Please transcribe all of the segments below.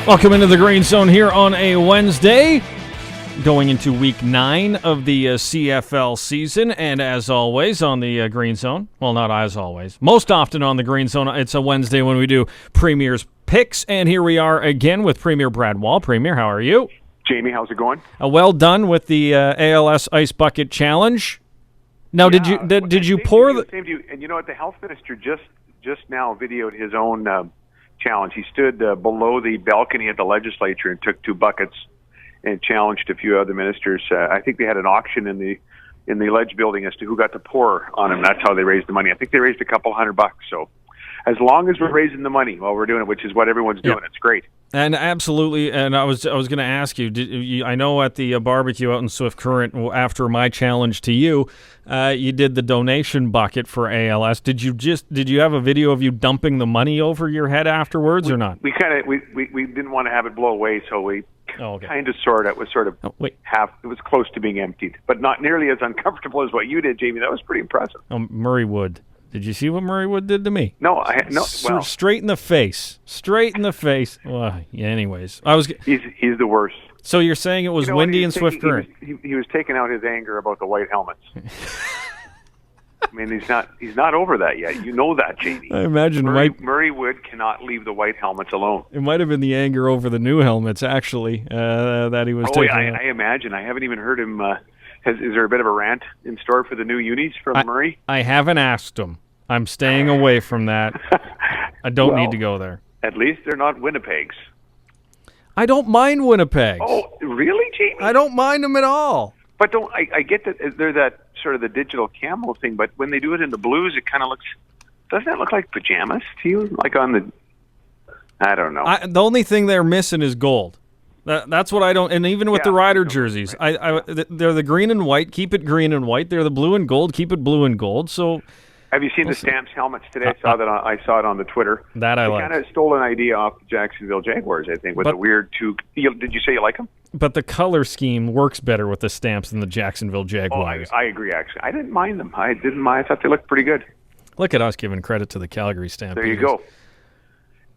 Welcome into the Green Zone here on a Wednesday, going into week 9 of the CFL season, and as always on the Green Zone, well, not as always, most often on the Green Zone, it's a Wednesday when we do Premier's Picks, and here we are again with Premier Brad Wall. Premier, how are you? Jamie, how's it going? Well done with the ALS Ice Bucket Challenge. Now, did you pour the... Same to you. And you know what, the health minister just now videoed his own challenge. He stood below the balcony at the legislature and took 2 buckets and challenged a few other ministers. I think they had an auction in the Ledge building as to who got to pour on him. That's how they raised the money. I think they raised a couple $100. So as long as we're raising the money while we're doing it, which is what everyone's doing, It's great. And absolutely, and I was going to ask you, I know at the barbecue out in Swift Current, after my challenge to you, you did the donation bucket for ALS. Did you have a video of you dumping the money over your head afterwards or not? We didn't want to have it blow away, so we kind of sort of half. It was close to being emptied, but not nearly as uncomfortable as what you did, Jamie. That was pretty impressive. Murray Wood. Did you see what Murray Wood did to me? No. Well, straight in the face. Straight in the face. Well, yeah, anyways, He's the worst. So you're saying it was windy in Swift Current? He was taking out his anger about the white helmets. I mean, he's not over that yet. You know that, Jamie. I imagine Murray Wood cannot leave the white helmets alone. It might have been the anger over the new helmets, actually, that he was taking. I imagine. I haven't even heard him. Is there a bit of a rant in store for the new unis from Murray? I haven't asked him. I'm staying away from that. I don't need to go there. At least they're not Winnipegs. I don't mind Winnipegs. Oh, really, Jamie? I don't mind them at all. But I get that they're that sort of the digital camo thing, but when they do it in the blues, it kind of looks... Doesn't that look like pajamas to you? Like on the... I don't know. The only thing they're missing is gold. That's what I don't... And even with the Rider jerseys, right. They're the green and white. Keep it green and white. They're the blue and gold. Keep it blue and gold. So... Have you seen the Stamps helmets today? I saw it on the Twitter. That I like. They kind of stole an idea off the Jacksonville Jaguars, I think, with the weird two... Did you say you like them? But the color scheme works better with the Stamps than the Jacksonville Jaguars. I agree, actually. I didn't mind them. I thought they looked pretty good. Look at us giving credit to the Calgary Stampeders. There you go.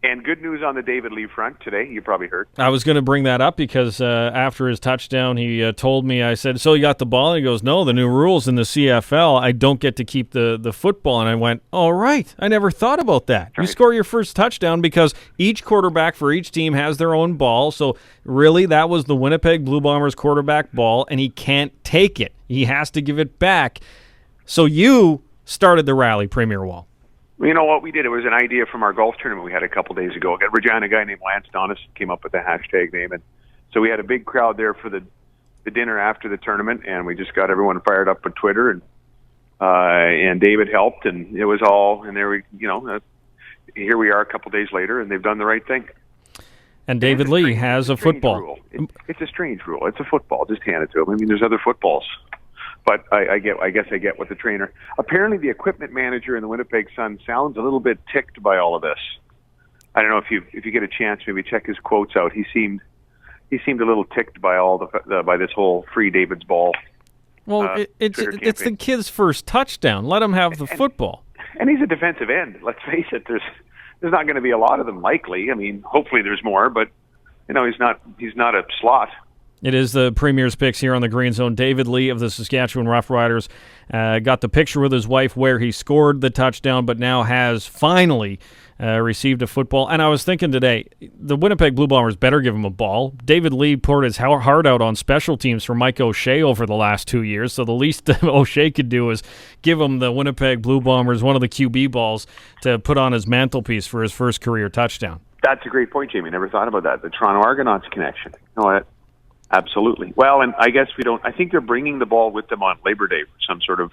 And good news on the David Lee front today. You probably heard. I was going to bring that up because after his touchdown, he told me, I said, so you got the ball? And he goes, no, the new rules in the CFL, I don't get to keep the football. And I went, all right. I never thought about that. Right. You score your first touchdown because each quarterback for each team has their own ball. So really, that was the Winnipeg Blue Bombers quarterback ball, and he can't take it. He has to give it back. So you started the rally, Premier Wall. You know what we did? It was an idea from our golf tournament we had a couple days ago. A Regina guy named Lance Donis came up with the hashtag name, and so we had a big crowd there for the dinner after the tournament, and we just got everyone fired up on Twitter, and David helped, and it was all. And there we, here we are a couple days later, and they've done the right thing. And David Lee has a football. It's a strange rule. It's a football. Just hand it to him. I mean, there's other footballs. But I guess I get with the trainer. Apparently, the equipment manager in the Winnipeg Sun sounds a little bit ticked by all of this. I don't know if you get a chance, maybe check his quotes out. He seemed a little ticked by all by this whole free David's ball. Well, it's the kid's first touchdown. Let him have the football. And he's a defensive end. Let's face it. There's not going to be a lot of them likely. I mean, hopefully there's more, but he's not a slot. It is the Premier's Picks here on the Green Zone. David Lee of the Saskatchewan Roughriders got the picture with his wife where he scored the touchdown, but now has finally received a football. And I was thinking today, the Winnipeg Blue Bombers better give him a ball. David Lee poured his heart out on special teams for Mike O'Shea over the last 2 years, so the least O'Shea could do is give him the Winnipeg Blue Bombers one of the QB balls to put on his mantelpiece for his first career touchdown. That's a great point, Jamie. Never thought about that. The Toronto Argonauts connection. Absolutely. Well, and I guess I think they're bringing the ball with them on Labor Day for some sort of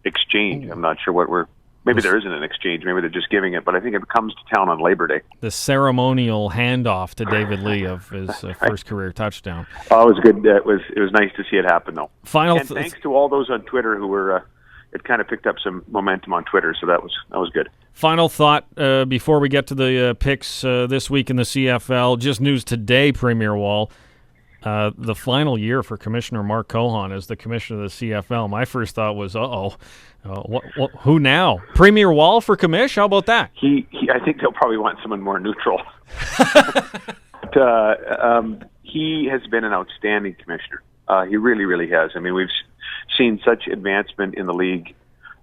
exchange. I'm not sure maybe there isn't an exchange. Maybe they're just giving it, but I think it comes to town on Labor Day. The ceremonial handoff to David Lee of his first career touchdown. Oh, it was good. It was nice to see it happen, though. Thanks to all those on Twitter who were, it kind of picked up some momentum on Twitter, so that was good. Final thought before we get to the picks this week in the CFL. Just news today, Premier Wall. The final year for Commissioner Mark Cohon as the commissioner of the CFL. My first thought was, who now? Premier Wall for commish? How about that? I think they'll probably want someone more neutral. But he has been an outstanding commissioner. He really, really has. I mean, we've seen such advancement in the league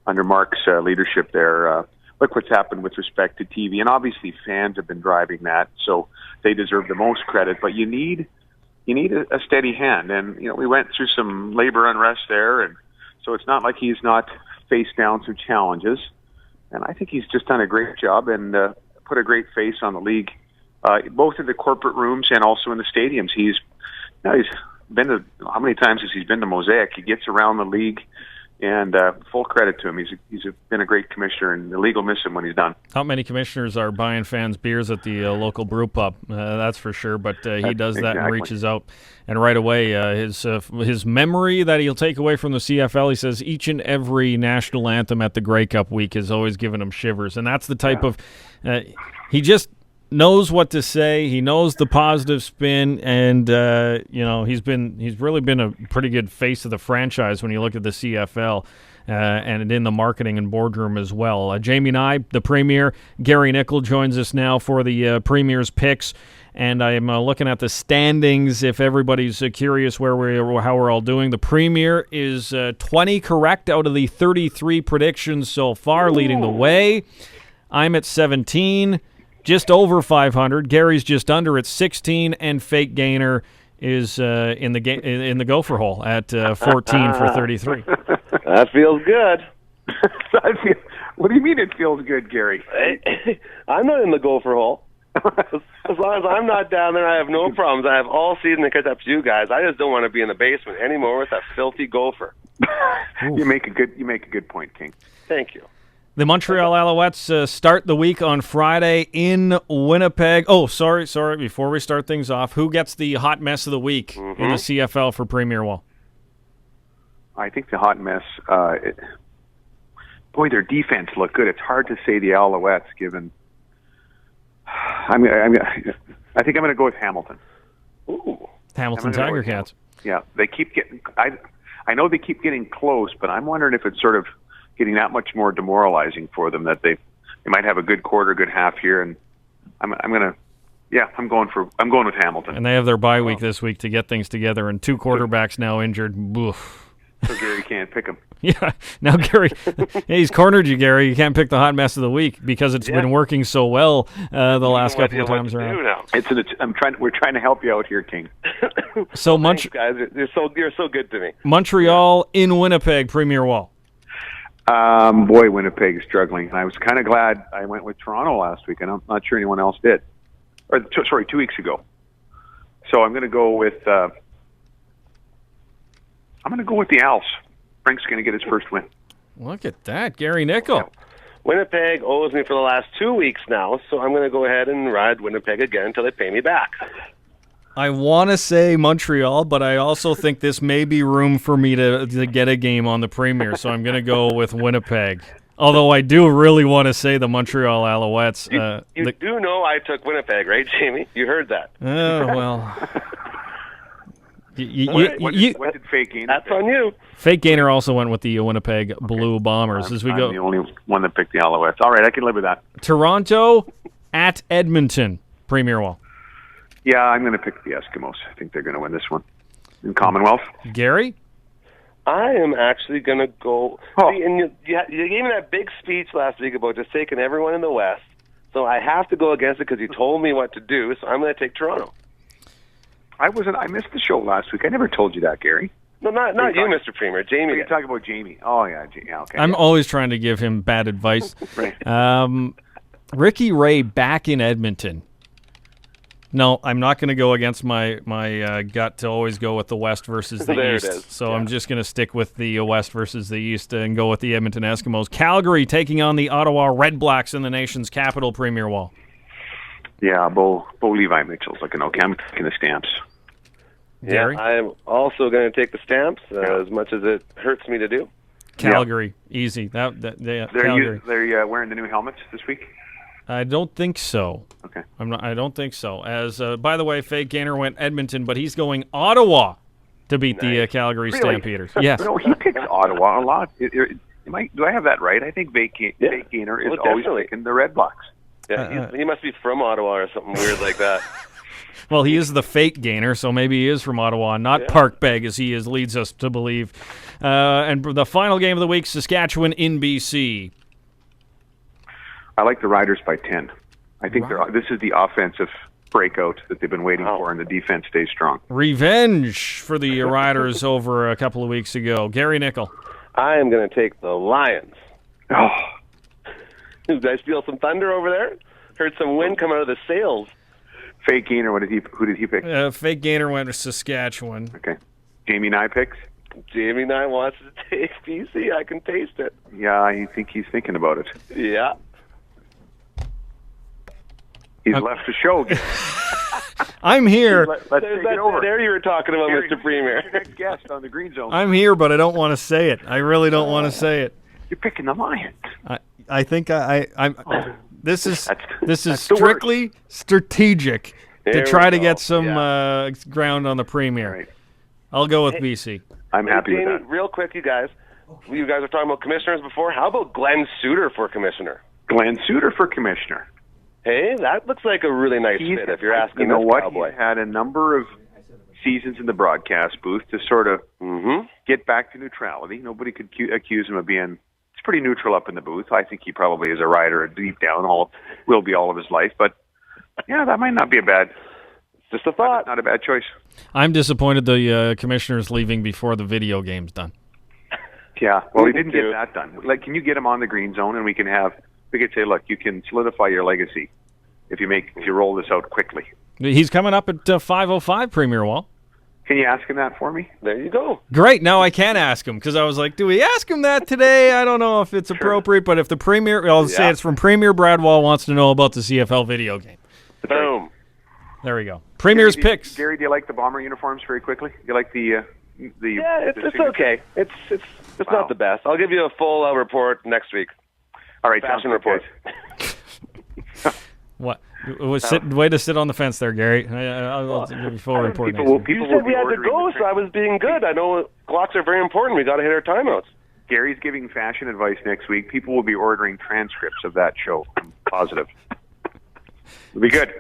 under Mark's leadership there. Look what's happened with respect to TV, and obviously fans have been driving that, so they deserve the most credit. But you need a steady hand, and we went through some labor unrest there, and so it's not like he's not faced down some challenges. And I think he's just done a great job and put a great face on the league, both in the corporate rooms and also in the stadiums. He's been to, how many times has he been to Mosaic? He gets around the league, and full credit to him. He's been a great commissioner, and the league will miss him when he's done. Not many commissioners are buying fans beers at the local brew pub, that's for sure, but he does that and reaches out. And right away, his memory that he'll take away from the CFL, he says each and every national anthem at the Grey Cup week has always given him shivers. And that's the type of he just knows what to say. He knows the positive spin, and he's really been a pretty good face of the franchise when you look at the CFL. And in the marketing and boardroom as well. Jamie Nye, the Premier, Gary Nickel joins us now for the Premier's picks. And I am looking at the standings. If everybody's curious how we're all doing, the Premier is 20 correct out of the 33 predictions so far, leading the way. I'm at 17, just over 500. Gary's just under at 16, and Fake Gainer is in the gopher hole at 14 for 33. That feels good. What do you mean it feels good, Gary? I'm not in the gopher hole. As long as I'm not down there, I have no problems. I have all season to catch up to you guys. I just don't want to be in the basement anymore with that filthy gopher. You make a good point, King. Thank you. The Montreal Alouettes start the week on Friday in Winnipeg. Oh, sorry. Before we start things off, who gets the hot mess of the week in the CFL for Premier Wall? I think the hot mess. Their defense looked good. It's hard to say the Alouettes, given. I think I'm going to go with Hamilton. Ooh, Hamilton Tiger Cats. Yeah, they keep getting. I know they keep getting close, but I'm wondering if it's sort of getting that much more demoralizing for them that they might have a good quarter, good half here, and I'm going with Hamilton. And they have their bye week this week to get things together, and 2 quarterbacks now injured. Oof. So Gary can't pick him. Yeah, now Gary, he's cornered you, Gary. You can't pick the hot mess of the week because it's been working so well the last couple of times around. We're trying to help you out here, King. So thanks, guys, you're so good to me. Montreal in Winnipeg, Premier Wall. Winnipeg is struggling. I was kind of glad I went with Toronto last week, and I'm not sure anyone else did. 2 weeks ago. So I'm going to go with. I'm going to go with the Owls. Frank's going to get his first win. Look at that, Gary Nickel. Yeah. Winnipeg owes me for the last 2 weeks now, so I'm going to go ahead and ride Winnipeg again until they pay me back. I want to say Montreal, but I also think this may be room for me to get a game on the Premier, so I'm going to go with Winnipeg. Although I do really want to say the Montreal Alouettes. You do know I took Winnipeg, right, Jamie? You heard that. Oh, well. What did Fake Gainer? That's on you. Fake Gainer also went with the Winnipeg Blue Bombers. I'm the only one that picked the Alouettes. All right, I can live with that. Toronto at Edmonton, Premier Wall. Yeah, I'm going to pick the Eskimos. I think they're going to win this one. In Commonwealth. Gary? I am actually going to go. Oh. See, and you gave me that big speech last week about just taking everyone in the West. So I have to go against it because you told me what to do. So I'm going to take Toronto. I missed the show last week. I never told you that, Gary. No, not you, Mr. Premier. Jamie. You're talking about Jamie. Oh, yeah. Okay. I'm always trying to give him bad advice. Right. Ricky Ray back in Edmonton. No, I'm not going to go against my gut to always go with the West versus the there East. It is. So I'm just going to stick with the West versus the East and go with the Edmonton Eskimos. Calgary taking on the Ottawa Red Blacks in the nation's capital, Premier Wall. Yeah, Bo Levi Mitchell's looking okay. I'm taking the Stamps. Gary? Yeah, I'm also going to take the Stamps, as much as it hurts me to do. Calgary, easy. They're wearing the new helmets this week. I don't think so. Okay. I don't think so. As by the way, Fake Gainer went Edmonton, but he's going Ottawa to beat the Calgary Stampeders. Yes. No, he picks Ottawa a lot. Do I have that right? I think Fake Gainer is always picking the Red Blacks. Yeah, he must be from Ottawa or something weird like that. Well, he is the fake Gainer, so maybe he is from Ottawa, not Parkbeg, as he leads us to believe. And the final game of the week, Saskatchewan in BC. I like the Riders by 10. I think this is the offensive breakout that they've been waiting for, and the defense stays strong. Revenge for the Riders over a couple of weeks ago. Gary Nickel. I am going to take the Lions. Oh, You guys feel some thunder over there? Heard some wind come out of the sails. fake Gainer. Who did he pick? Fake Gainer went to Saskatchewan. Okay. Jamie Nye picks? Jamie Nye wants to take BC. I can taste it. Yeah, I think he's thinking about it. Yeah. He's left the show. I'm here. Let's take it over. There you were talking about, Mr. Premier. Your next guest on the Green Zone. I'm here, but I don't want to say it. I really don't want to say it. You're picking the Lions. I think I'm. This is that's strictly strategic to There try we to go. get some ground on the Premier. Right. I'll go with BC. I'm happy Jamie, with that. real quick, you guys. You guys were talking about commissioners before. How about Glenn Suter for commissioner? Glenn Suter for commissioner. Hey, that looks like a really nice fit if you're asking You know this what? cowboy. He's had a number of seasons in the broadcast booth to sort of get back to neutrality. Nobody could accuse him of being. He's pretty neutral up in the booth. I think he probably is a rider deep down. Will be all of his life. But yeah, that might not be a bad. Just a thought. Not a bad choice. I'm disappointed the commissioner's leaving before the video game's done. Yeah. Well, he didn't get that done. Like, can you get him on the Green Zone, and we could say, look, you can solidify your legacy if you roll this out quickly. He's coming up at 5:05, Premier Wall. Can you ask him that for me? There you go. Great. Now I can ask him, because I was like, do we ask him that today? I don't know if it's appropriate, but if the Premier, I'll say it's from Premier Bradwall, wants to know about the CFL video game. Boom. There we go. Premier's picks. Gary, do you like the Bomber uniforms very quickly? Do you like the Yeah, it's signature? okay. It's not the best. I'll give you a full report next week. All right, Fashion sounds report. good. What? Way to sit on the fence there, Gary. I'll give you a full report. People You will said be we had to ordering go, the so I was being good. I know clocks are very important. We got to hit our timeouts. Gary's giving fashion advice next week. People will be ordering transcripts of that show. I'm positive. It'll be good.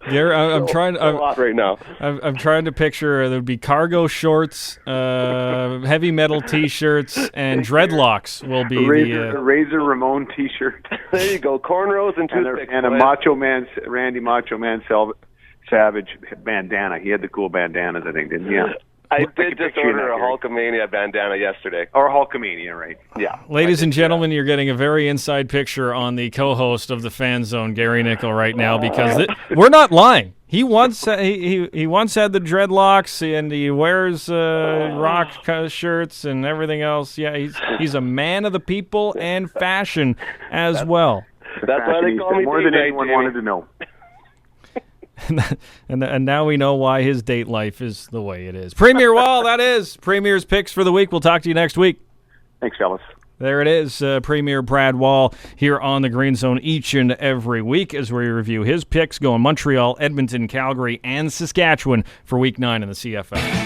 Gary, I'm trying. A lot right now. I'm trying to picture there would be cargo shorts, heavy metal T-shirts, and dreadlocks will be Razor Ramon T-shirt There you go. Cornrows and toothpicks. and a Macho Man, Randy Macho Man Savage bandana. He had the cool bandanas, I think, didn't he? Yeah. I can did just picture you in order that, a Hulkamania bandana yesterday. Or Hulkamania, right? Yeah. Ladies and gentlemen, you're getting a very inside picture on the co-host of the Fan Zone, Gary Nickel, right now, because we're not lying. He once he once had the dreadlocks, and he wears rock shirts and everything else. Yeah, he's a man of the people and fashion as well. That's why they call me more than Date Night, anyone Jamie. wanted to know. And now we know why his date life is the way it is. Premier Wall, that is Premier's picks for the week. We'll talk to you next week. Thanks, fellas. There it is, Premier Brad Wall here on the Green Zone each and every week as we review his picks going Montreal, Edmonton, Calgary, and Saskatchewan for Week 9 in the CFL.